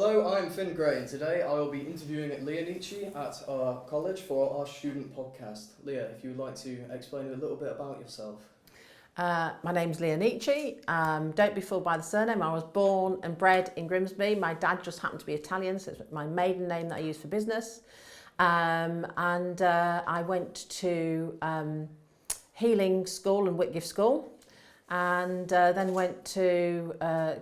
Hello, I'm finley.gray, and today I will be interviewing Lia Nici at our college for our student podcast. Lia, if you would like to explain a little bit about yourself. My name's Lia Nici. Don't be fooled by the surname. I was born and bred in Grimsby. My dad just happened to be Italian, so it's my maiden name that I use for business. I went to Healing School and Whitgift School, and then went to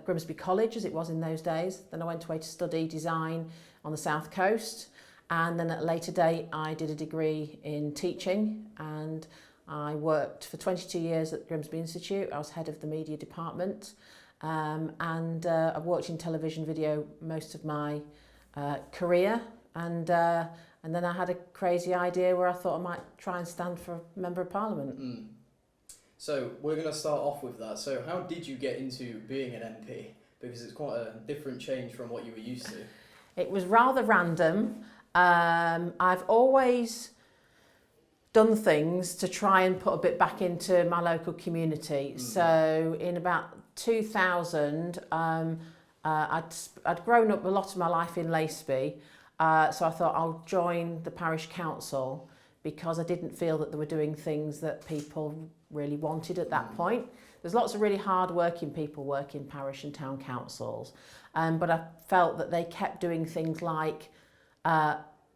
Grimsby College, as it was in those days. Then I went away to study design on the south coast, and then at a later date I did a degree in teaching, and I worked for 22 years at the Grimsby Institute. I was head of the media department, I've worked in television video most of my career, and then I had a crazy idea where I thought I might try and stand for a Member of Parliament. So we're going to start off with that. So how did you get into being an MP? Because it's quite a different change from what you were used to. It was rather random. I've always done things to try and put a bit back into my local community. So in about 2000, I'd grown up a lot of my life in Laceby, so I thought I'll join the parish council because I didn't feel that they were doing things that people really wanted at that point. There's lots of really hard-working people working parish and town councils, but I felt that they kept doing things like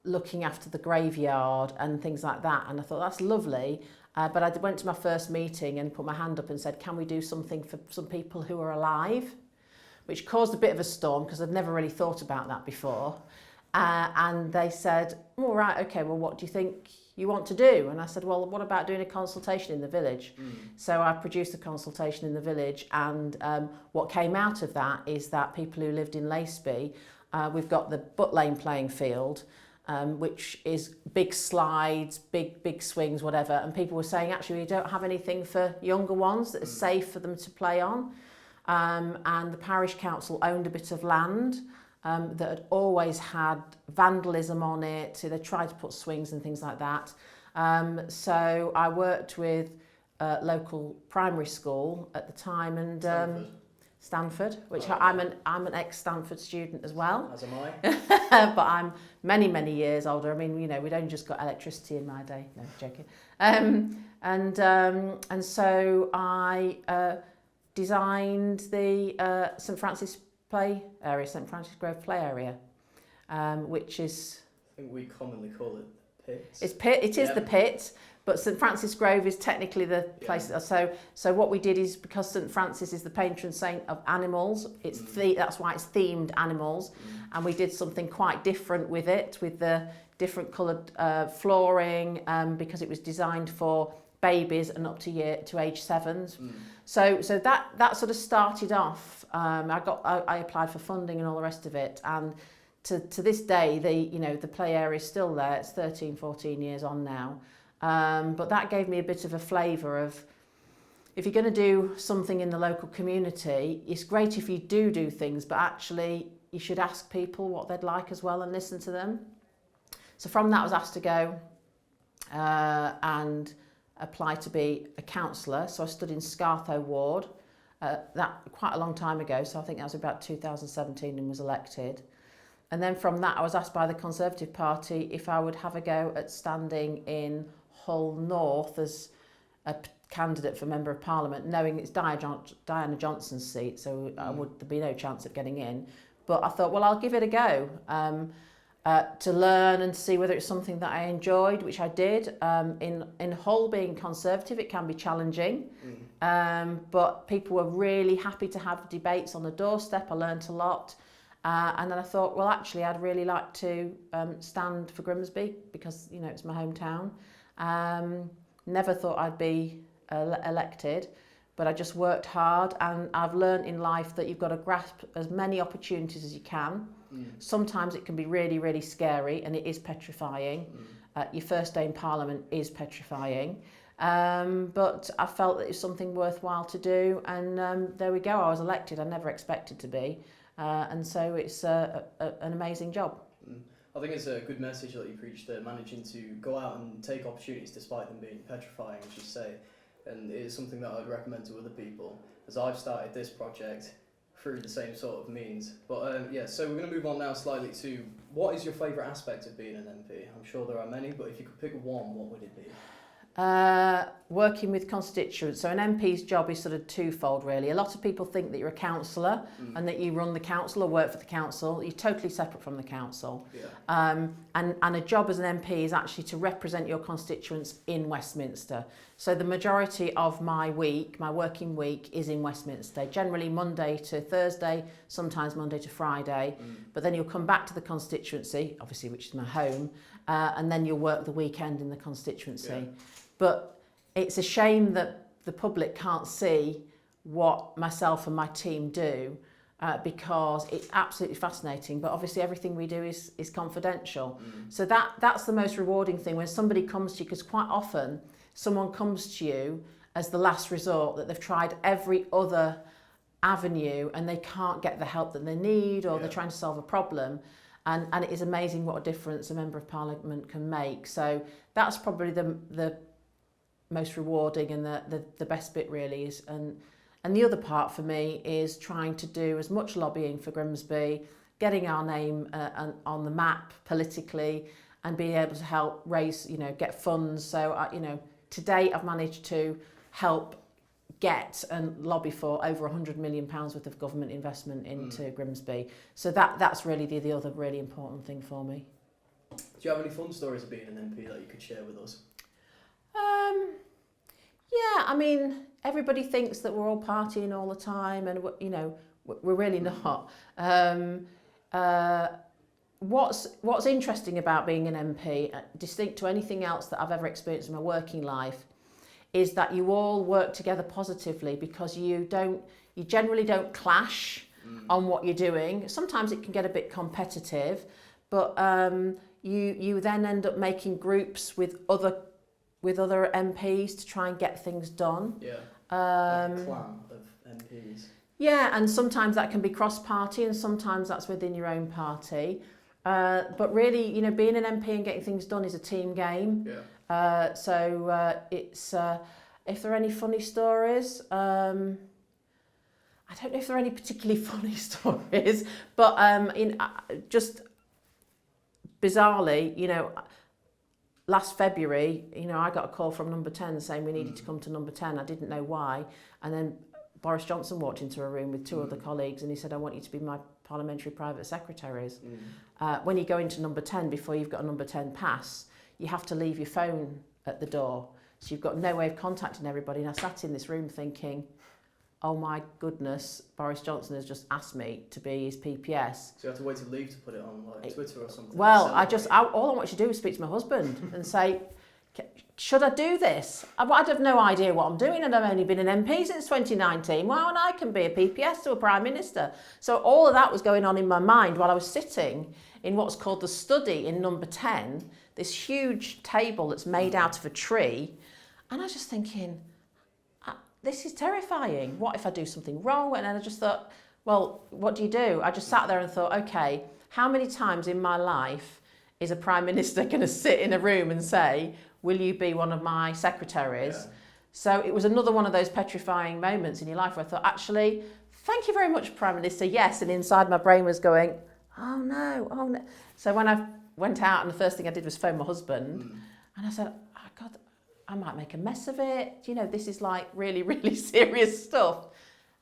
looking after the graveyard and things like that, and I thought that's lovely, but I went to my first meeting and put my hand up and said, can we do something for some people who are alive, which caused a bit of a storm because I'd never really thought about that before, and they said, all right, okay, well, what do you think you want to do? And I said, well, what about doing a consultation in the village? So I produced a consultation in the village, and what came out of that is that people who lived in Laceby, we've got the Butt Lane playing field, which is big slides, big swings, whatever, and people were saying, actually, we don't have anything for younger ones that are safe for them to play on, and the parish council owned a bit of land that had always had vandalism on it, so they tried to put swings and things like that. So I worked with local primary school at the time, and Stanford, which I'm an ex-Stanford student as well. As am I. But I'm many years older. I mean, you know, we'd only just got electricity in my day. No, joking. And so I designed the St Francis Play area, St Francis Grove Play area, which is, I think we commonly call it the pit. it's pit. It is the pit, but St Francis Grove is technically the place. So what we did is, because St Francis is the patron saint of animals, it's that's why it's themed animals, and we did something quite different with it, with the different coloured flooring, because it was designed for babies and up to age 7s. So that sort of started off. I applied for funding and all the rest of it, and to this day the play area is still there. It's 13-14 years on now, but that gave me a bit of a flavour of, if you're going to do something in the local community, it's great if you do things, but actually you should ask people what they'd like as well and listen to them. So from that I was asked to go and apply to be a councillor. So I stood in Scartho Ward, that quite a long time ago, so I think that was about 2017, and was elected. And then from that I was asked by the Conservative Party if I would have a go at standing in Hull North as a candidate for Member of Parliament, knowing it's Diana Johnson's seat, so there'd be no chance of getting in. But I thought, well, I'll give it a go. To learn and see whether it's something that I enjoyed, which I did. In Hull, being Conservative, it can be challenging, but people were really happy to have debates on the doorstep. I learnt a lot, and then I thought, well, actually, I'd really like to stand for Grimsby because, you know, it's my hometown. Never thought I'd be elected, but I just worked hard, and I've learnt in life that you've got to grasp as many opportunities as you can. Sometimes it can be really scary, and it is petrifying. Your first day in Parliament is petrifying, but I felt that it was something worthwhile to do, and there we go. I was elected. I never expected to be, and so it's an amazing job. I think it's a good message that you preach there, managing to go out and take opportunities despite them being petrifying, as you say, and it is something that I'd recommend to other people. As I've started this project through the same sort of means. But yeah, so we're going to move on now slightly to what is your favourite aspect of being an MP? I'm sure there are many, but if you could pick one, what would it be? Working with constituents. So an MP's job is sort of twofold, really. A lot of people think that you're a councillor and that you run the council or work for the council. You're totally separate from the council. Yeah. And a job as an MP is actually to represent your constituents in Westminster. So the majority of my week, my working week, is in Westminster. Generally Monday to Thursday, sometimes Monday to Friday. But then you'll come back to the constituency, obviously, which is my home, and then you'll work the weekend in the constituency. Yeah. But it's a shame that the public can't see what myself and my team do because it's absolutely fascinating. But obviously everything we do is confidential. So that's the most rewarding thing when somebody comes to you, because quite often someone comes to you as the last resort, that they've tried every other avenue and they can't get the help that they need, or they're trying to solve a problem. And it is amazing what a difference a Member of Parliament can make. So that's probably the most rewarding and the best bit, really. Is and the other part for me is trying to do as much lobbying for Grimsby, getting our name on the map politically, and being able to help raise, get funds. So, to date I've managed to help get and lobby for over £100 million worth of government investment into Grimsby. So that's really the other really important thing for me. Do you have any fun stories of being an MP that you could share with us? Yeah, I mean, everybody thinks that we're all partying all the time, and we're really not. What's interesting about being an MP, distinct to anything else that I've ever experienced in my working life, is that you all work together positively, because you generally don't clash on what you're doing. Sometimes it can get a bit competitive, but you then end up making groups with other MPs to try and get things done. Yeah. Like a clan of MPs. Yeah, and sometimes that can be cross-party, and sometimes that's within your own party. But really, being an MP and getting things done is a team game. Yeah. It's if there are any funny stories, I don't know if there are any particularly funny stories, but just bizarrely, last February, I got a call from number 10 saying we needed to come to number 10. I didn't know why, and then Boris Johnson walked into a room with two other colleagues, and he said, "I want you to be my parliamentary private secretaries." When you go into number 10, before you've got a number 10 pass, you have to leave your phone at the door. So you've got no way of contacting everybody. And I sat in this room thinking, oh my goodness, Boris Johnson has just asked me to be his PPS. So you have to wait to leave to put it on Twitter or something? Well, all I want you to do is speak to my husband and say, should I do this? I'd have no idea what I'm doing, and I've only been an MP since 2019. Well, and I can be a PPS to a Prime Minister. So all of that was going on in my mind while I was sitting in what's called the study in number 10, this huge table that's made out of a tree. And I was just thinking, this is terrifying. What if I do something wrong? And then I just thought, well, what do? I just sat there and thought, okay, how many times in my life is a Prime Minister going to sit in a room and say, will you be one of my secretaries? Yeah. So it was another one of those petrifying moments in your life where I thought, actually, thank you very much, Prime Minister, yes. And inside my brain was going, oh no. So when I went out, and the first thing I did was phone my husband, and I said, oh God, I might make a mess of it. This is like really, really serious stuff.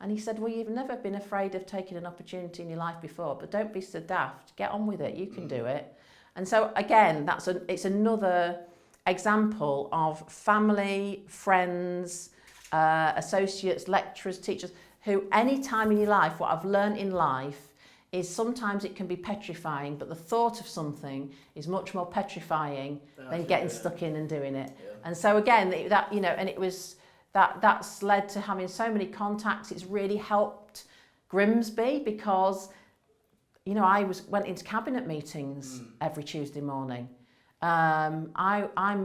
And he said, well, you've never been afraid of taking an opportunity in your life before, but don't be so daft. Get on with it. You can do it. And so again, it's another example of family, friends, associates, lecturers, teachers, who any time in your life, what I've learned in life is sometimes it can be petrifying, but the thought of something is much more petrifying than getting stuck in and doing it. Yeah. And so again, and it was that's led to having so many contacts. It's really helped Grimsby because, I went into cabinet meetings every Tuesday morning. I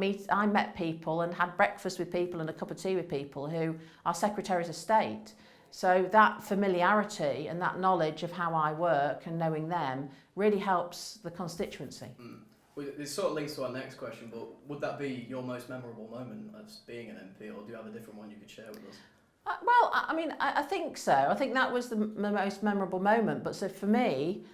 met people and had breakfast with people and a cup of tea with people who are Secretaries of State. So that familiarity and that knowledge of how I work and knowing them really helps the constituency. Well, this sort of links to our next question, but would that be your most memorable moment of being an MP, or do you have a different one you could share with us? I think so. I think that was the most memorable moment. But so for me,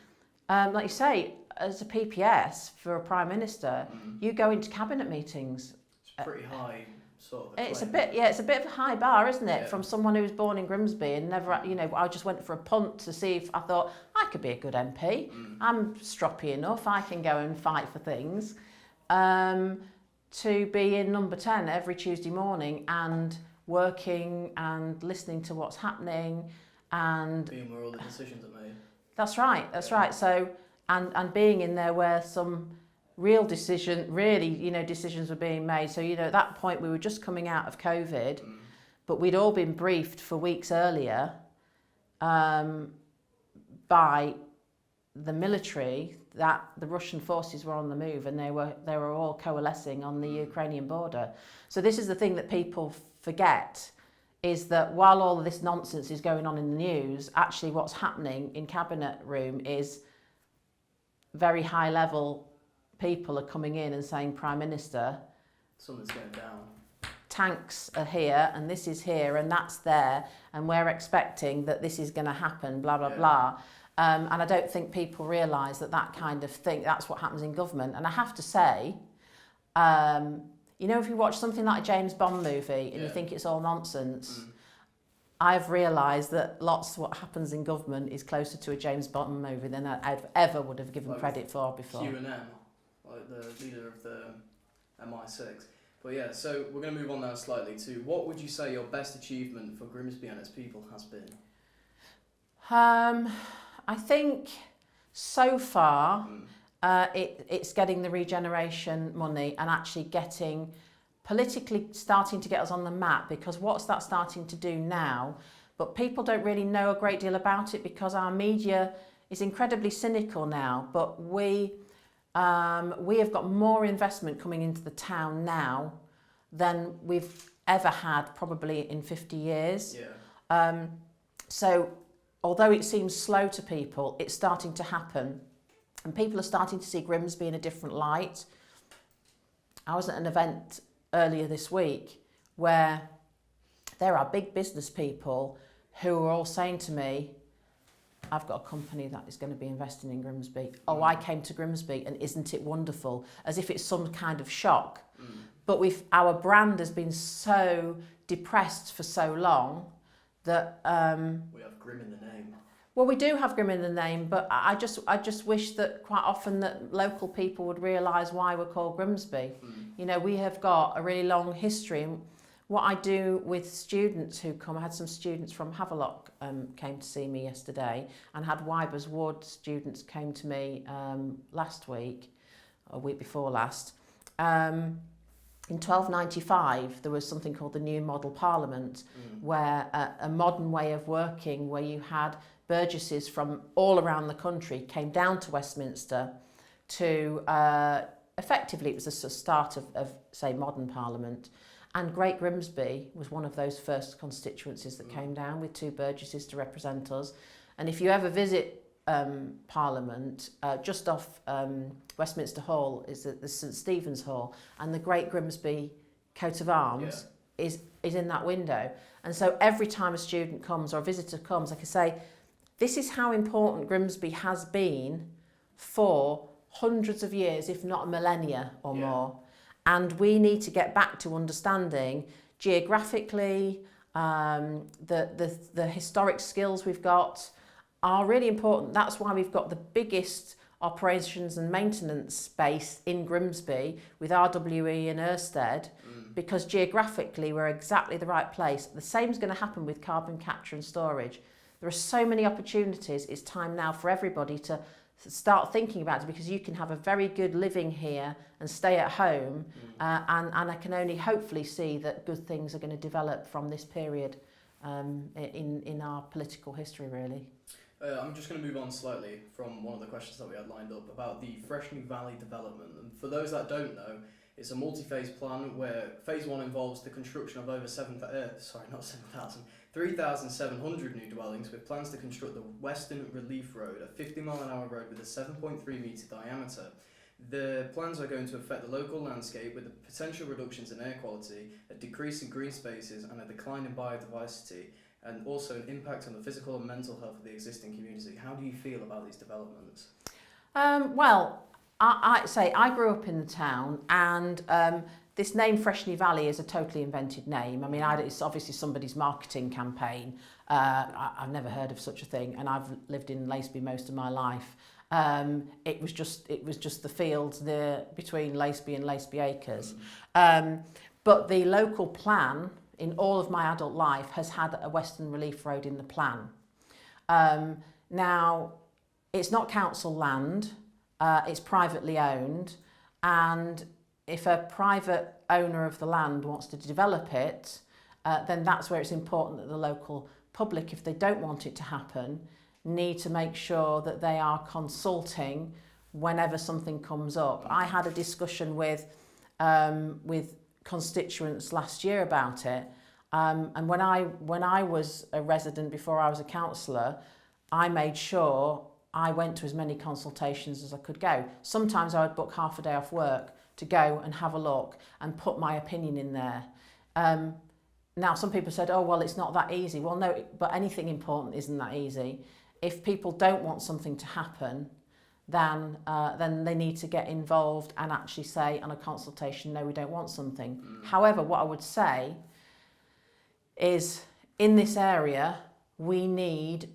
like you say, as a PPS for a Prime Minister, you go into cabinet meetings. It's pretty high sort of. It's a bit of a high bar, isn't it? Yeah. From someone who was born in Grimsby and never, I just went for a punt to see if I thought I could be a good MP. I'm stroppy enough. I can go and fight for things. To be in number 10 every Tuesday morning and working and listening to what's happening and being where all the decisions are made. That's right. Right. So and being in there where some real decisions were being made. So at that point we were just coming out of COVID, but we'd all been briefed for weeks earlier by the military that the Russian forces were on the move and they were all coalescing on the Ukrainian border. So this is the thing that people forget, is that while all of this nonsense is going on in the news, actually what's happening in cabinet room is very high level people are coming in and saying, Prime Minister, something's going down. Tanks are here and this is here and that's there and we're expecting that this is going to happen, blah, blah, blah. And I don't think people realise that kind of thing, that's what happens in government. And I have to say, if you watch something like a James Bond movie and you think it's all nonsense, I've realised that lots of what happens in government is closer to a James Bond movie than I ever would have given credit for before. Q&M, like the leader of the MI6. But yeah, so we're going to move on now slightly to what would you say your best achievement for Grimsby and its people has been? I think so far it's getting the regeneration money and actually getting politically starting to get us on the map, because what's that starting to do now? But people don't really know a great deal about it because our media is incredibly cynical now. But we have got more investment coming into the town now than we've ever had probably in 50 years. Yeah. So although it seems slow to people, it's starting to happen. And people are starting to see Grimsby in a different light. I was at an event earlier this week where there are big business people who are all saying to me, I've got a company that is going to be investing in Grimsby. Oh, I came to Grimsby and isn't it wonderful? As if it's some kind of shock. But our brand has been so depressed for so long that we have Grim in the name. Well, we do have Grim in the name, but I just wish that quite often that local people would realise why we're called Grimsby. We have got a really long history. And what I do with students who come, I had some students from Havelock came to see me yesterday, and had Wybers Ward students came to me last week, or a week before last. In 1295, there was something called the New Model Parliament, where a modern way of working, where you had burgesses from all around the country came down to Westminster to, effectively, it was the start of, say, modern Parliament. And Great Grimsby was one of those first constituencies that came down with 2 burgesses to represent us. And if you ever visit Parliament, just off Westminster Hall is the St Stephen's Hall, and the Great Grimsby coat of arms is in that window. And so every time a student comes or a visitor comes, I can say, this is how important Grimsby has been for hundreds of years, if not millennia or more. And we need to get back to understanding geographically, the historic skills we've got are really important. That's why we've got the biggest operations and maintenance base in Grimsby with RWE and Ørsted, because geographically we're exactly the right place. The same is going to happen with carbon capture and storage. There are so many opportunities. It's time now for everybody to start thinking about it, because you can have a very good living here and stay at home, and I can only hopefully see that good things are going to develop from this period in our political history, really. I'm just going to move on slightly from one of the questions that we had lined up about the Freshney Valley development. And for those that don't know, it's a multi-phase plan where phase 1 involves the construction of over 3,700 new dwellings, with plans to construct the Western Relief Road, a 50-mile-an-hour road with a 7.3 metre diameter. The plans are going to affect the local landscape with the potential reductions in air quality, a decrease in green spaces and a decline in biodiversity, and also an impact on the physical and mental health of the existing community. How do you feel about these developments? Well, I say I grew up in the town, and this name Freshney Valley is a totally invented name. I mean, it's obviously somebody's marketing campaign. I've never heard of such a thing, and I've lived in Laceby most of my life. It was just the fields there between Laceby and Laceby Acres. But the local plan in all of my adult life has had a Western Relief Road in the plan. Now, it's not council land, it's privately owned, and if a private owner of the land wants to develop it, then that's where it's important that the local public, if they don't want it to happen, need to make sure that they are consulting whenever something comes up. I had a discussion with constituents last year about it, and when I was a resident before I was a councillor, I made sure I went to as many consultations as I could go. Sometimes I would book half a day off work to go and have a look and put my opinion in there. Now, some people said, oh, well, it's not that easy. Well, no, but anything important isn't that easy. If people don't want something to happen, then they need to get involved and actually say on a consultation, no, we don't want something. However, what I would say is in this area, we need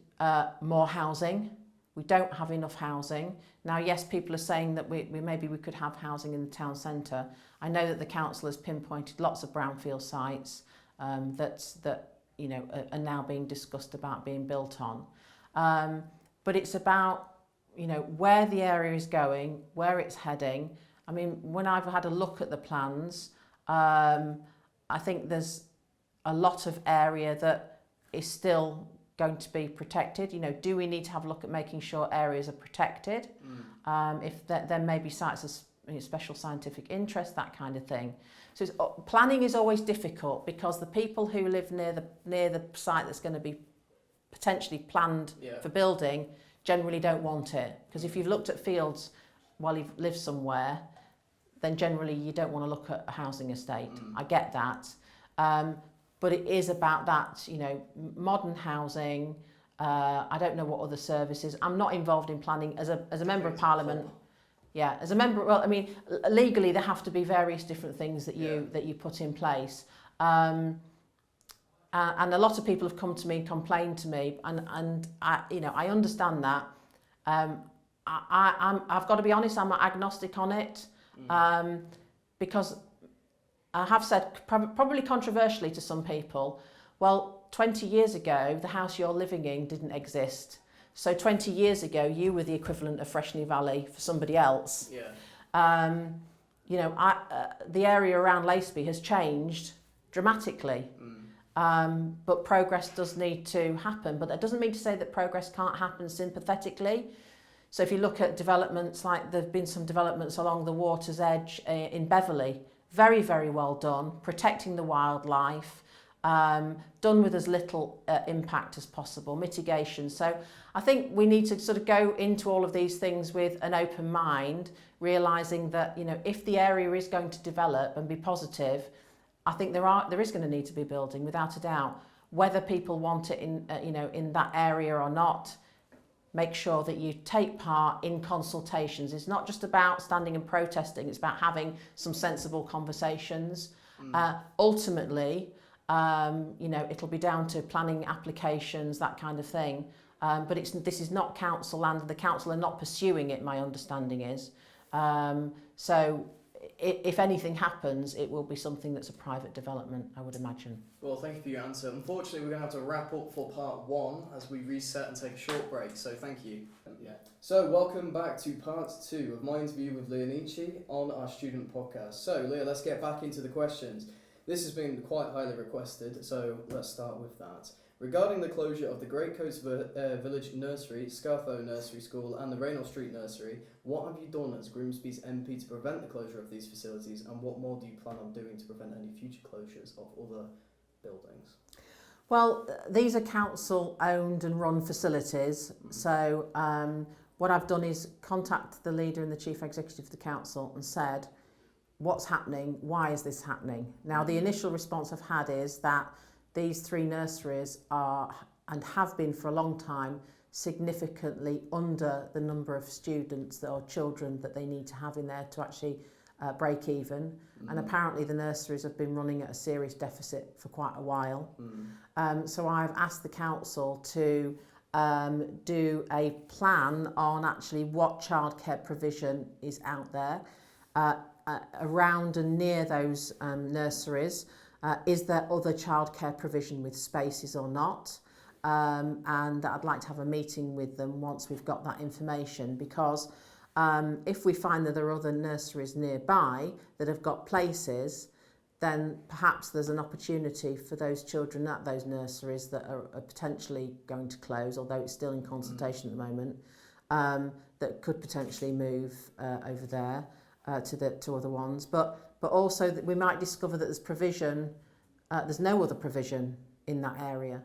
more housing. We don't have enough housing. Now, yes, people are saying that we maybe we could have housing in the town centre. I know that the council has pinpointed lots of brownfield sites that you know are now being discussed about being built on. But it's about, you know, where the area is going, where it's heading. I mean, when I've had a look at the plans, I think there's a lot of area that is still going to be protected. You know, do we need to have a look at making sure areas are protected? If there may be sites of special scientific interest, that kind of thing. So planning is always difficult because the people who live near the site that's going to be potentially planned for building generally don't want it. Because if you've looked at fields while you've lived somewhere, then generally you don't want to look at a housing estate. I get that. But it is about that, you know, modern housing. I don't know what other services. I'm not involved in planning as a member of Parliament. Yeah, as a member. Well, I mean, legally there have to be various different things that you put in place. And a lot of people have come to me and complained to me, and I, you know, I understand that. I've got to be honest, I'm agnostic on it, because I have said, probably controversially to some people, well, 20 years ago, the house you're living in didn't exist. So 20 years ago, you were the equivalent of Freshney Valley for somebody else. Yeah. You know, the area around Laceby has changed dramatically. But progress does need to happen. But that doesn't mean to say that progress can't happen sympathetically. So if you look at developments, like there have been some developments along the water's edge in Beverley, very, very well done, protecting the wildlife, done with as little impact as possible, mitigation. So I think we need to sort of go into all of these things with an open mind, realising that, you know, if the area is going to develop and be positive, I think there is going to need to be building, without a doubt. Whether people want it in, you know, in that area or not, make sure that you take part in consultations. It's not just about standing and protesting, it's about having some sensible conversations. Ultimately, you know, it'll be down to planning applications, that kind of thing. But this is not council land, and the council are not pursuing it, my understanding is. So if anything happens, it will be something that's a private development, I would imagine. Well, thank you for your answer. Unfortunately, we're going to have to wrap up for part 1 as we reset and take a short break, so thank you. So welcome back to part 2 of my interview with Lia Nici on our student podcast. So Lia, let's get back into the questions. This has been quite highly requested, so let's start with that. Regarding the closure of the Great Coats Village Nursery, Scartho Nursery School and the Raynor Street Nursery, what have you done as Grimsby's MP to prevent the closure of these facilities, and what more do you plan on doing to prevent any future closures of other buildings? Well, these are council owned and run facilities, so what I've done is contact the leader and the chief executive of the council and said, what's happening? Why is this happening? Now, the initial response I've had is that these 3 nurseries are, and have been for a long time, significantly under the number of students or children that they need to have in there to actually break even. And apparently the nurseries have been running at a serious deficit for quite a while. So I've asked the council to do a plan on actually what childcare provision is out there around and near those nurseries. Is there other childcare provision with spaces or not? And I'd like to have a meeting with them once we've got that information, because if we find that there are other nurseries nearby that have got places, then perhaps there's an opportunity for those children at those nurseries that are potentially going to close, although it's still in consultation at the moment, that could potentially move over there to other ones. But also that we might discover that there's provision, there's no other provision in that area.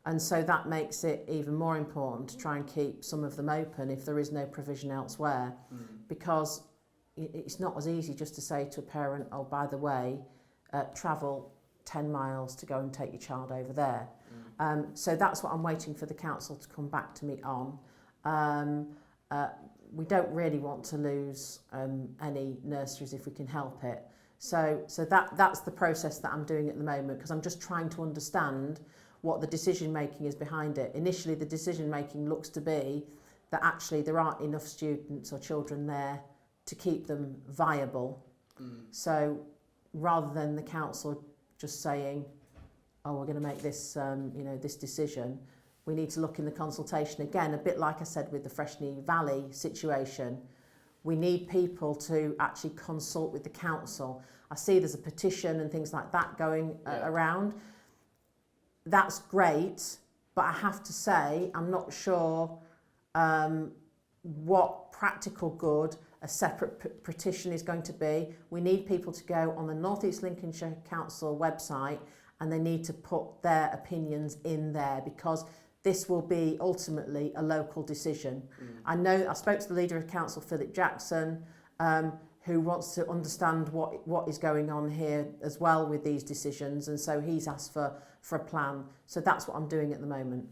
And so that makes it even more important to try and keep some of them open if there is no provision elsewhere, because it's not as easy just to say to a parent, oh, by the way, travel 10 miles to go and take your child over there. So that's what I'm waiting for the council to come back to me on. We don't really want to lose any nurseries if we can help it. So that's the process that I'm doing at the moment, because I'm just trying to understand what the decision making is behind it. Initially, the decision making looks to be that actually there aren't enough students or children there to keep them viable. So rather than the council just saying, oh, we're going to make this, this decision, we need to look in the consultation again, a bit like I said with the Freshney Valley situation. We need people to actually consult with the council. I see there's a petition and things like that going around. That's great, but I have to say I'm not sure what practical good a separate petition is going to be. We need people to go on the North East Lincolnshire Council website and they need to put their opinions in there, because this will be ultimately a local decision. I know I spoke to the leader of council, Philip Jackson, who wants to understand what is going on here as well with these decisions, and so he's asked for a plan. So that's what I'm doing at the moment.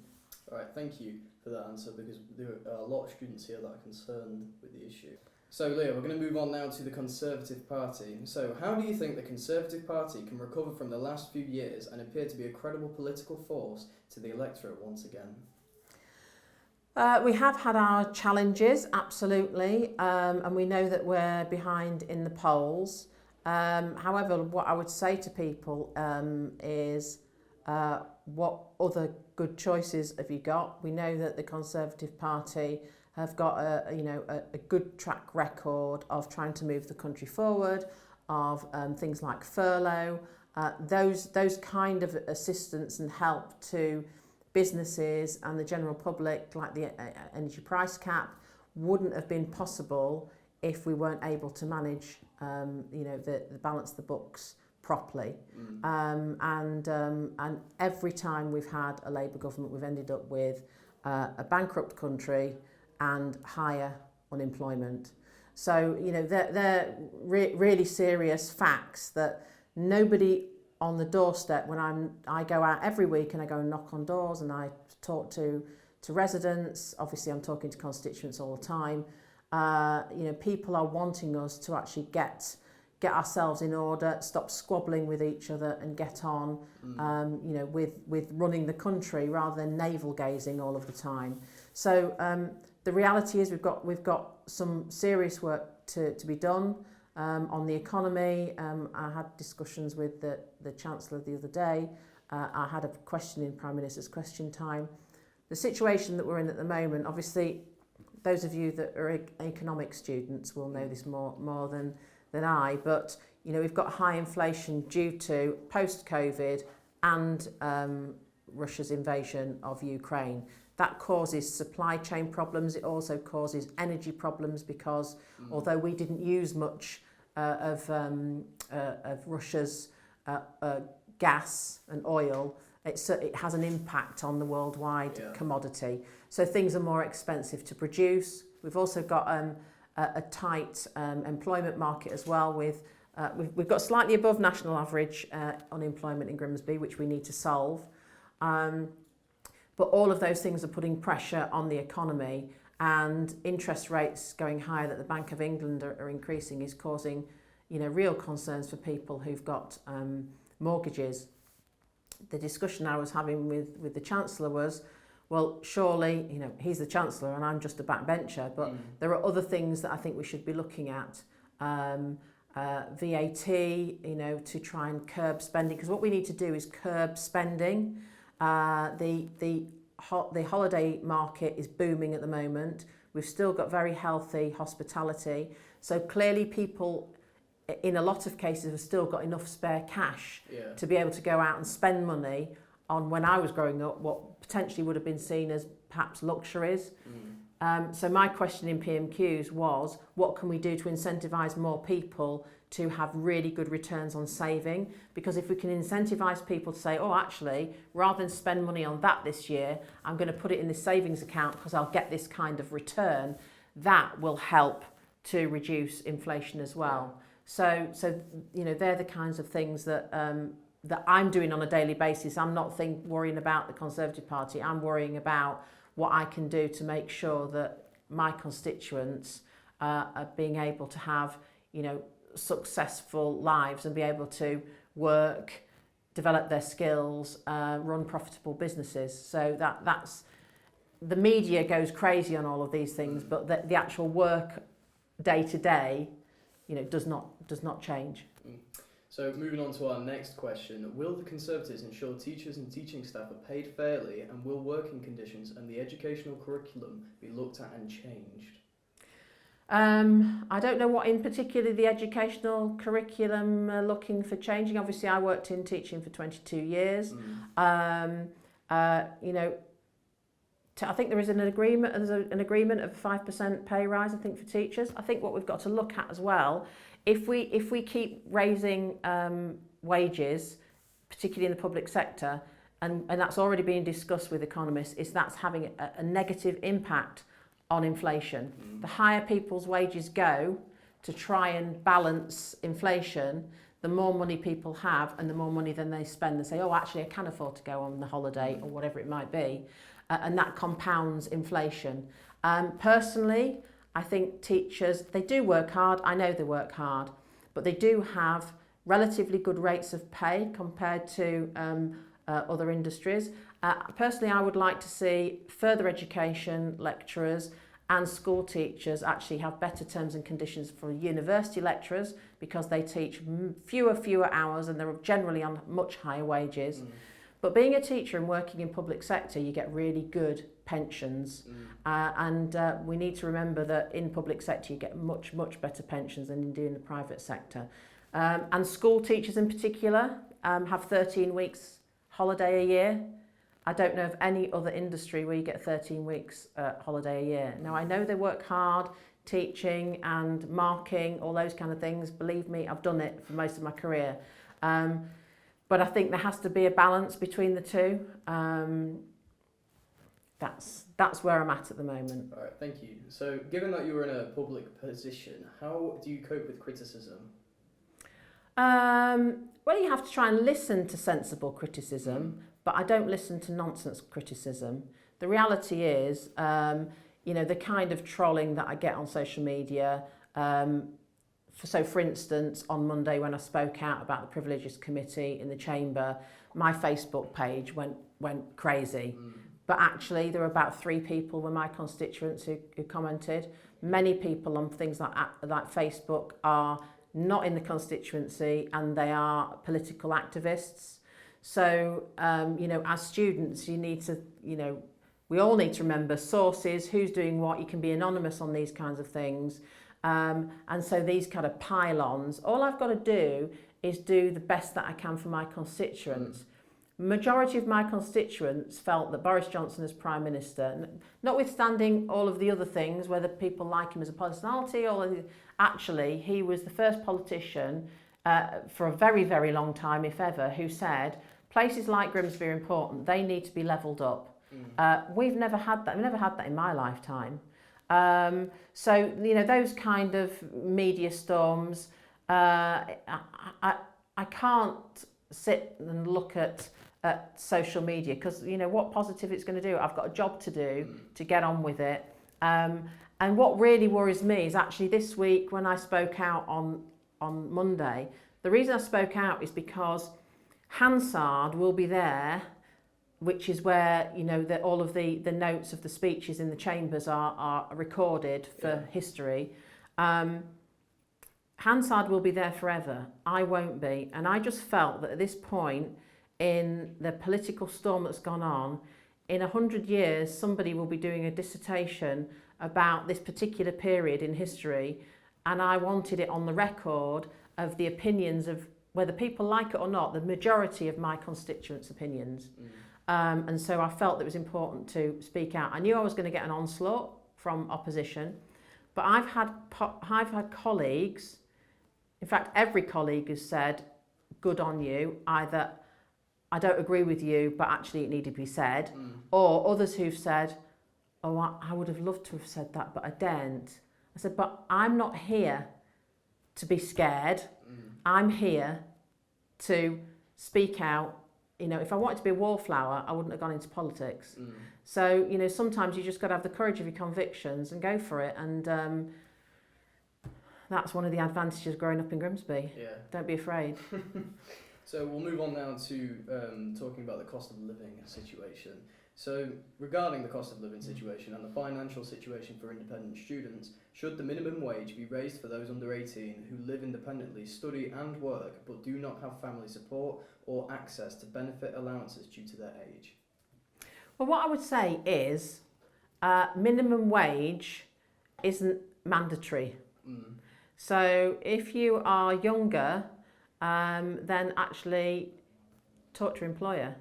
All right, thank you for that answer, because there are a lot of students here that are concerned with the issue. So Leah, we're going to move on now to the Conservative Party. So how do you think the Conservative Party can recover from the last few years and appear to be a credible political force to the electorate once again? We have had our challenges, absolutely, and we know that we're behind in the polls. However, what I would say to people is, what other good choices have you got? We know that the Conservative Party have got a good track record of trying to move the country forward, of things like furlough, those kind of assistance and help to businesses and the general public, like the energy price cap, wouldn't have been possible if we weren't able to manage, the balance the books properly. And every time we've had a Labour government, we've ended up with a bankrupt country and higher unemployment. So, they're really serious facts that nobody on the doorstep, when I go out every week and I go and knock on doors and I talk to residents, obviously I'm talking to constituents all the time, people are wanting us to actually get ourselves in order, stop squabbling with each other and get on, with running the country rather than navel gazing all of the time. So the reality is we've got some serious work to be done. On the economy, I had discussions with the Chancellor the other day. I had a question in Prime Minister's question time. The situation that we're in at the moment, obviously, those of you that are economic students will know this more than I, but we've got high inflation due to post-COVID and Russia's invasion of Ukraine. That causes supply chain problems. It also causes energy problems because although we didn't use much of Russia's gas and oil, it has an impact on the worldwide commodity. So things are more expensive to produce, We've also got a tight employment market as well. With we've got slightly above national average unemployment in Grimsby, which we need to solve. But all of those things are putting pressure on the economy, and interest rates going higher that the Bank of England are increasing is causing, real concerns for people who've got mortgages. The discussion I was having with the Chancellor was, well, surely, he's the Chancellor and I'm just a backbencher, but there are other things that I think we should be looking at. VAT, to try and curb spending, because what we need to do is curb spending. The holiday market is booming at the moment. We've still got very healthy hospitality. So clearly people, in a lot of cases, have still got enough spare cash to be able to go out and spend money on, when I was growing up, what potentially would have been seen as perhaps luxuries. So my question in PMQs was, what can we do to incentivise more people to have really good returns on saving? Because if we can incentivise people to say, oh, actually, rather than spend money on that this year, I'm going to put it in this savings account because I'll get this kind of return, that will help to reduce inflation as well. So they're the kinds of things that that I'm doing on a daily basis. I'm not worrying about the Conservative Party. I'm worrying about what I can do to make sure that my constituents are being able to have, successful lives and be able to work, develop their skills, run profitable businesses. So that's the media goes crazy on all of these things, but the actual work day to day, does not change. So moving on to our next question, will the Conservatives ensure teachers and teaching staff are paid fairly, and will working conditions and the educational curriculum be looked at and changed? I don't know what in particular the educational curriculum are looking for changing. Obviously I worked in teaching for 22 years. I think there is an agreement of a 5% pay rise, I think, for teachers. I think what we've got to look at as well, if we keep raising wages, particularly in the public sector, and that's already being discussed with economists, is that's having a negative impact on inflation. The higher people's wages go to try and balance inflation, the more money people have and the more money then they spend. They say, oh, actually, I can afford to go on the holiday or whatever it might be. And that compounds inflation. Personally, I think teachers, they do work hard. I know they work hard, but they do have relatively good rates of pay compared to other industries. Personally, I would like to see further education lecturers and school teachers actually have better terms and conditions for university lecturers, because they teach fewer hours and they're generally on much higher wages. But being a teacher and working in public sector, you get really good pensions. And we need to remember that in public sector, you get much better pensions than you do in the private sector. And school teachers in particular have 13 weeks holiday a year. I don't know of any other industry where you get 13 weeks holiday a year. Now, I know they work hard teaching and marking, all those kind of things. Believe me, I've done it for most of my career. But I think there has to be a balance between the two. That's where I'm at the moment. All right, thank you. So given that you're in a public position, how do you cope with criticism? Well, you have to try and listen to sensible criticism, but I don't listen to nonsense criticism. The reality is, the kind of trolling that I get on social media, for instance, on Monday when I spoke out about the Privileges Committee in the Chamber, my Facebook page went crazy. But actually, there were about 3 people were my constituents who commented. Many people on things like Facebook are not in the constituency and they are political activists. So, as students, you need to, we all need to remember sources, who's doing what. You can be anonymous on these kinds of things. And so these kind of pile-ons, all I've got to do is do the best that I can for my constituents. Majority of my constituents felt that Boris Johnson as Prime Minister, notwithstanding all of the other things, whether people like him as a personality or actually he was the first politician for a very, very long time, if ever, who said places like Grimsby are important, they need to be levelled up. We've never had that in my lifetime. So, those kind of media storms, I can't sit and look at social media because, what positive it's going to do. I've got a job to do to get on with it. And what really worries me is actually this week when I spoke out on Monday, the reason I spoke out is because Hansard will be there, which is where, all of the notes of the speeches in the chambers are recorded for history. Hansard will be there forever. I won't be. And I just felt that at this point in the political storm that's gone on, in 100 years, somebody will be doing a dissertation about this particular period in history. And I wanted it on the record of the opinions of, whether people like it or not, the majority of my constituents' opinions. And so I felt it was important to speak out. I knew I was going to get an onslaught from opposition, but I've had colleagues, in fact, every colleague has said, good on you, either I don't agree with you, but actually it needed to be said, or others who've said, oh, I would have loved to have said that, but I didn't. I said, but I'm not here to be scared. I'm here to speak out. If I wanted to be a wallflower, I wouldn't have gone into politics. So, sometimes you just got to have the courage of your convictions and go for it. And that's one of the advantages of growing up in Grimsby. Yeah. Don't be afraid. So we'll move on now to talking about the cost of living situation. So regarding the cost of living situation and the financial situation for independent students, should the minimum wage be raised for those under 18 who live independently, study and work but do not have family support or access to benefit allowances due to their age? Well, what I would say is minimum wage isn't mandatory. So if you are younger, then actually talk to your employer.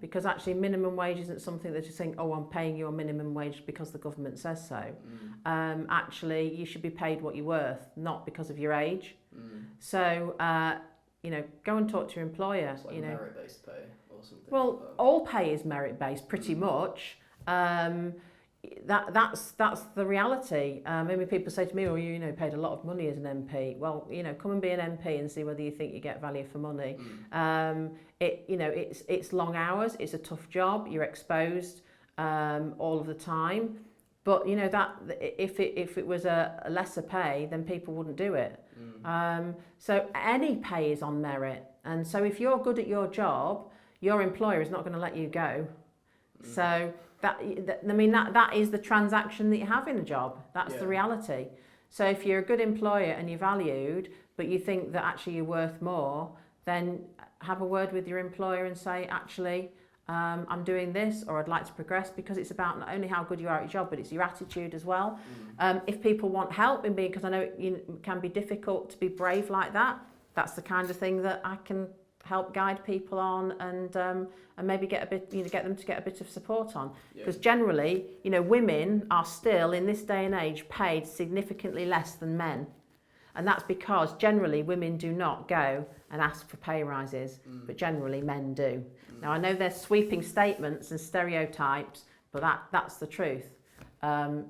Because actually minimum wage isn't something that you're saying, oh, I'm paying you a minimum wage because the government says so. Actually, you should be paid what you're worth, not because of your age. So, go and talk to your employer. It's like merit-based pay or something. Well, like that. all pay is merit-based, pretty much. That's the reality. Maybe people say to me, "Oh, you paid a lot of money as an MP." Well, come and be an MP and see whether you think you get value for money. It's long hours. It's a tough job. You're exposed all of the time. But that if it was a lesser pay, then people wouldn't do it. So any pay is on merit, and so if you're good at your job, your employer is not going to let you go. So. That is the transaction that you have in a job. That's the reality. So if you're a good employer and you're valued, but you think that actually you're worth more, then have a word with your employer and say, actually, I'm doing this, or I'd like to progress, because it's about not only how good you are at your job, but it's your attitude as well. If people want help in being, because I know it can be difficult to be brave like that, that's the kind of thing that I can help guide people on and maybe get them to get a bit of support on, because generally women are still in this day and age paid significantly less than men, and that's because generally women do not go and ask for pay rises, but generally men do. Now I know there's sweeping statements and stereotypes, but that's the truth.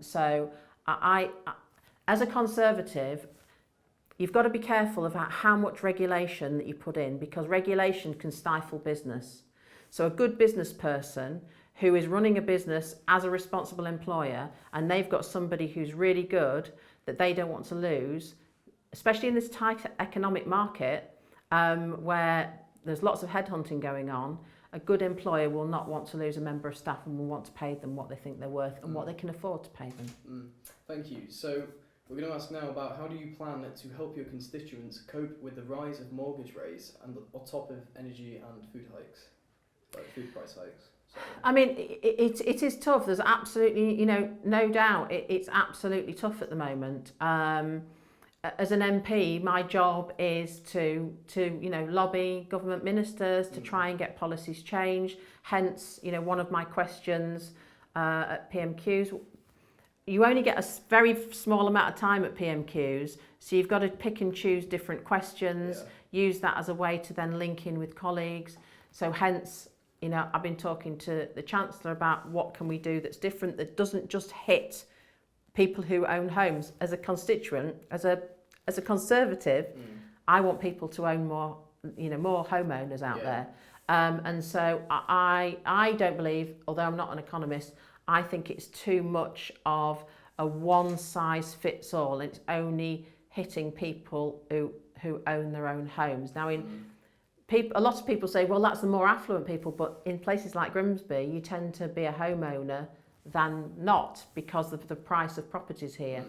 So I as a Conservative, you've got to be careful about how much regulation that you put in, because regulation can stifle business. So a good business person who is running a business as a responsible employer, and they've got somebody who's really good that they don't want to lose, especially in this tight economic market where there's lots of headhunting going on, a good employer will not want to lose a member of staff and will want to pay them what they think they're worth and what they can afford to pay them. Thank you. So we're going to ask now about how do you plan to help your constituents cope with the rise of mortgage rates and on top of energy and food hikes, like food price hikes. Sorry. I mean, it is tough. There's absolutely, no doubt it's absolutely tough at the moment. As an MP, my job is to lobby government ministers to try and get policies changed. Hence, one of my questions at PMQs. You only get a very small amount of time at PMQs, so you've got to pick and choose different questions, use that as a way to then link in with colleagues. So hence, I've been talking to the Chancellor about what can we do that's different, that doesn't just hit people who own homes. As a constituent, as a Conservative, I want people to own more, more homeowners out there. And so I don't believe, although I'm not an economist, I think it's too much of a one size fits all. It's only hitting people who own their own homes. Now, a lot of people say, well, that's the more affluent people, but in places like Grimsby, you tend to be a homeowner than not because of the price of properties here.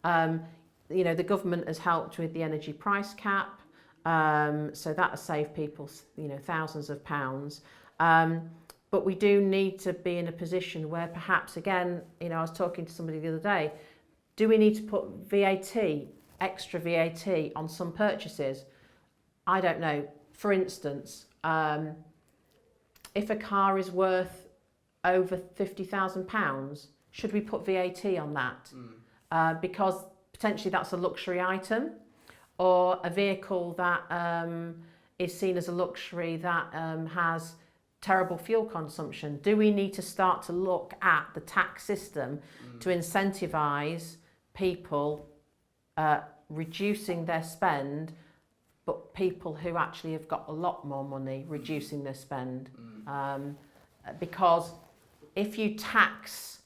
The government has helped with the energy price cap, so that has saved people, thousands of pounds. But we do need to be in a position where perhaps, again, I was talking to somebody the other day, do we need to put extra VAT on some purchases? I don't know. For instance, if a car is worth over £50,000, should we put VAT on that? Because potentially that's a luxury item, or a vehicle that is seen as a luxury that has terrible fuel consumption. Do we need to start to look at the tax system to incentivise people reducing their spend, but people who actually have got a lot more money reducing their spend? Because if you tax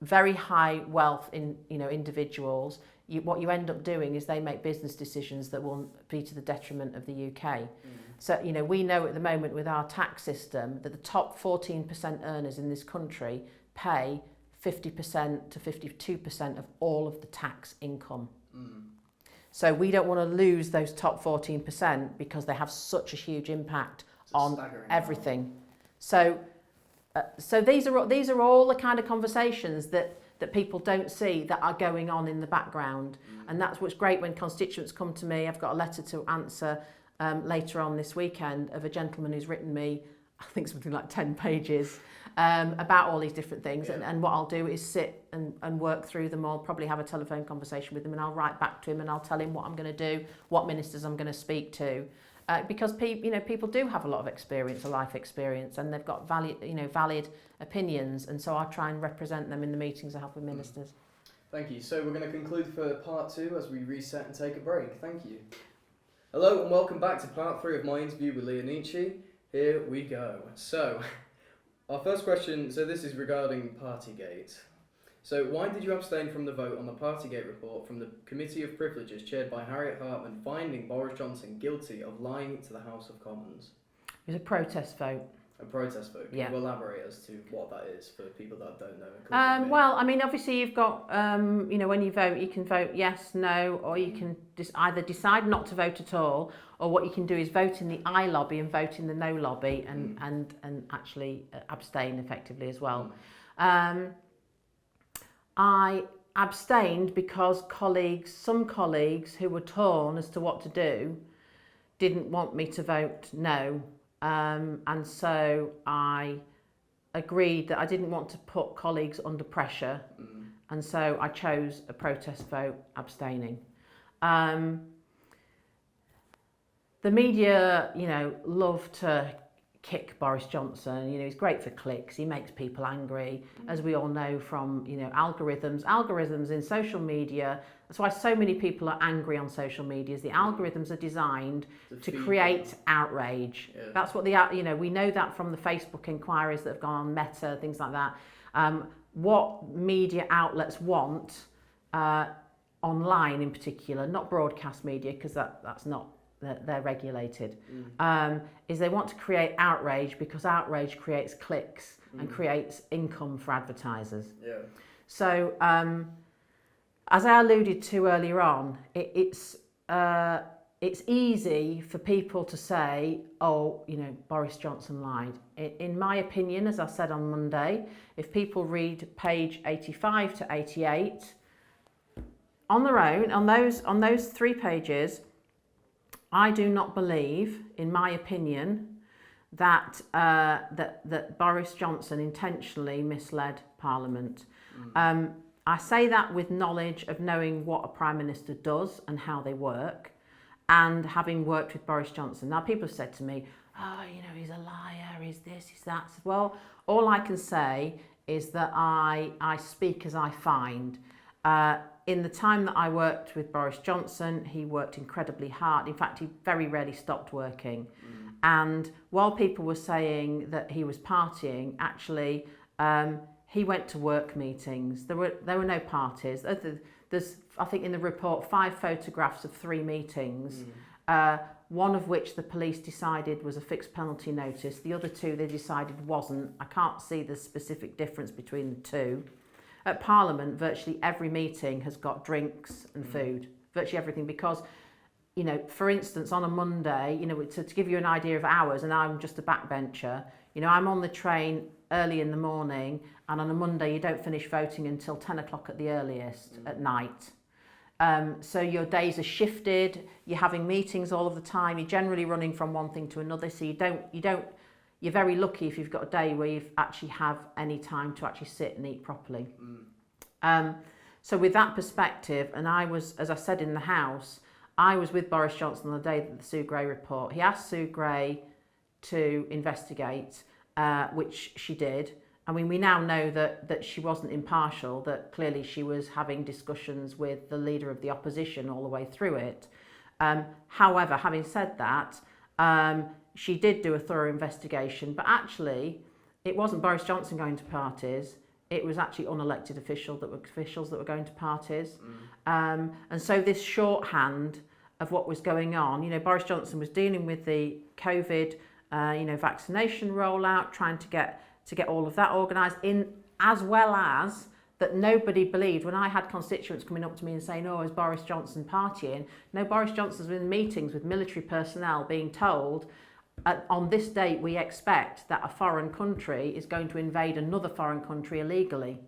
very high wealth in individuals, what you end up doing is they make business decisions that will be to the detriment of the UK. So we know at the moment with our tax system that the top 14% earners in this country pay 50% to 52% of all of the tax income. So we don't want to lose those top 14% because they have such a huge impact on everything. So these are all the kind of conversations that people don't see that are going on in the background. And that's what's great when constituents come to me. I've got a letter to answer later on this weekend of a gentleman who's written me, I think something like 10 pages about all these different things. And what I'll do is sit and work through them all, probably have a telephone conversation with him, and I'll write back to him and I'll tell him what I'm going to do, what ministers I'm going to speak to. Because people do have a lot of experience, a life experience, and they've got valid opinions, and so I try and represent them in the meetings I have with ministers. Thank you. So we're going to conclude for part 2 as we reset and take a break. Thank you. Hello and welcome back to part 3 of my interview with Lia Nici. Here we go. So, our first question, so this is regarding Partygate. So, why did you abstain from the vote on the Partygate report from the Committee of Privileges chaired by Harriet Hartman finding Boris Johnson guilty of lying to the House of Commons? It was a protest vote. A protest vote. Can you elaborate as to what that is for people that don't know? Well, I mean, obviously you've got, when you vote, you can vote yes, no, or you can either decide not to vote at all, or what you can do is vote in the I lobby and vote in the no lobby and actually abstain effectively as well. I abstained because some colleagues who were torn as to what to do didn't want me to vote no. And so I agreed that I didn't want to put colleagues under pressure, and so I chose a protest vote, abstaining. The media, love to kick Boris Johnson. He's great for clicks. He makes people angry, as we all know from algorithms in social media. That's why so many people are angry on social media. Is the algorithms are designed to create outrage. That's what we know that from the Facebook inquiries that have gone on, Meta, things like that. What media outlets want, online in particular, not broadcast media, because that's not, they're regulated, is they want to create outrage because outrage creates clicks and creates income for advertisers. So as I alluded to earlier on, it's easy for people to say, Boris Johnson lied. In my opinion, as I said on Monday, if people read page 85 to 88 on their own, on those 3 pages, I do not believe, in my opinion, that Boris Johnson intentionally misled Parliament. I say that with knowledge of knowing what a Prime Minister does and how they work, and having worked with Boris Johnson. Now, people have said to me, he's a liar, he's this, he's that. Well, all I can say is that I speak as I find. In the time that I worked with Boris Johnson, he worked incredibly hard. In fact, he very rarely stopped working. And while people were saying that he was partying, actually, he went to work meetings. There were no parties. There's, I think in the report, 5 photographs of 3 meetings, one of which the police decided was a fixed penalty notice. The other 2 they decided wasn't. I can't see the specific difference between the 2. At Parliament, virtually every meeting has got drinks and food, virtually everything, because, you know, for instance, on a Monday, you know, to give you an idea of hours, and I'm just a backbencher, you know, I'm on the train early in the morning, and on a Monday you don't finish voting until 10 o'clock at the earliest at night. So your days are shifted, you're having meetings all of the time, you're generally running from one thing to another, so you're very lucky if you've got a day where you actually have any time to actually sit and eat properly. So with that perspective, and I was, as I said in the House, I was with Boris Johnson on the day that the Sue Gray report. He asked Sue Gray to investigate, which she did. I mean, we now know that she wasn't impartial, that clearly she was having discussions with the leader of the opposition all the way through it. However, having said that, she did do a thorough investigation, but actually it wasn't Boris Johnson going to parties, it was actually unelected officials that were going to parties. And so this shorthand of what was going on, you know, Boris Johnson was dealing with the COVID, you know, vaccination rollout, trying to get all of that organised, in as well as that nobody believed. When I had constituents coming up to me and saying, oh, is Boris Johnson partying? No, Boris Johnson's been in meetings with military personnel being told, on this date we expect that a foreign country is going to invade another foreign country illegally.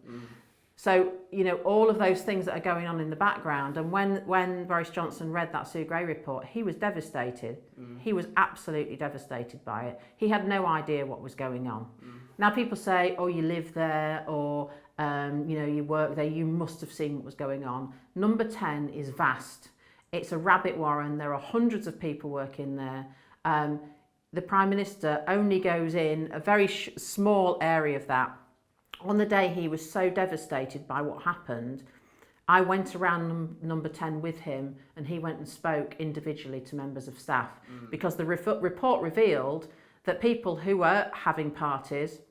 So, you know, all of those things that are going on in the background, and when Boris Johnson read that Sue Gray report, he was devastated. He was absolutely devastated by it. He had no idea what was going on. Now people say, oh, you live there, or you know, you work there, you must have seen what was going on. Number 10 is vast. It's a rabbit warren. There are hundreds of people working there. The Prime Minister only goes in a very small area of that. On the day he was so devastated by what happened, I went around number 10 with him, and he went and spoke individually to members of staff, because the report revealed that people who were having parties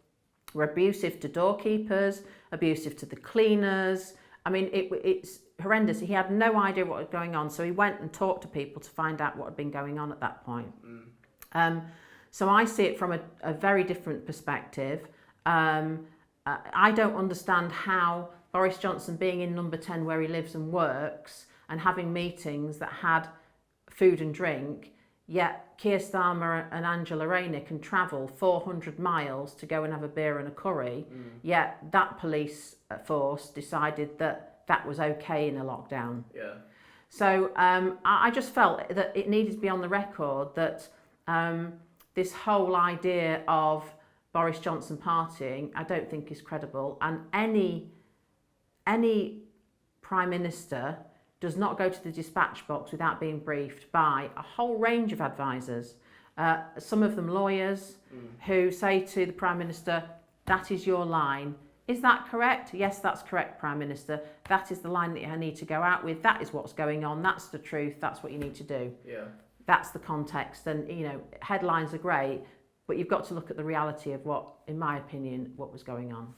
were abusive to doorkeepers, abusive to the cleaners. I mean, it's horrendous. He had no idea what was going on, so he went and talked to people to find out what had been going on at that point. So I see it from a very different perspective. I don't understand how Boris Johnson, being in number 10 where he lives and works, and having meetings that had food and drink, yet Keir Starmer and Angela Rayner can travel 400 miles to go and have a beer and a curry, yet that police force decided that that was okay in a lockdown. So I just felt that it needed to be on the record that this whole idea of Boris Johnson partying, I don't think is credible, and any Prime Minister does not go to the dispatch box without being briefed by a whole range of advisors, some of them lawyers, who say to the Prime Minister, that is your line. Is that correct? Yes, that's correct, Prime Minister. That is the line that I need to go out with. That is what's going on. That's the truth. That's what you need to do. That's the context. And, you know, headlines are great, but you've got to look at the reality of what, in my opinion, what was going on.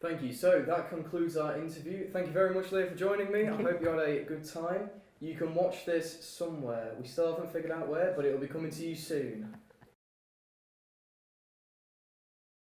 Thank you. So that concludes our interview. Thank you very much, Leah, for joining me. I hope you had a good time. You can watch this somewhere. We still haven't figured out where, but it will be coming to you soon.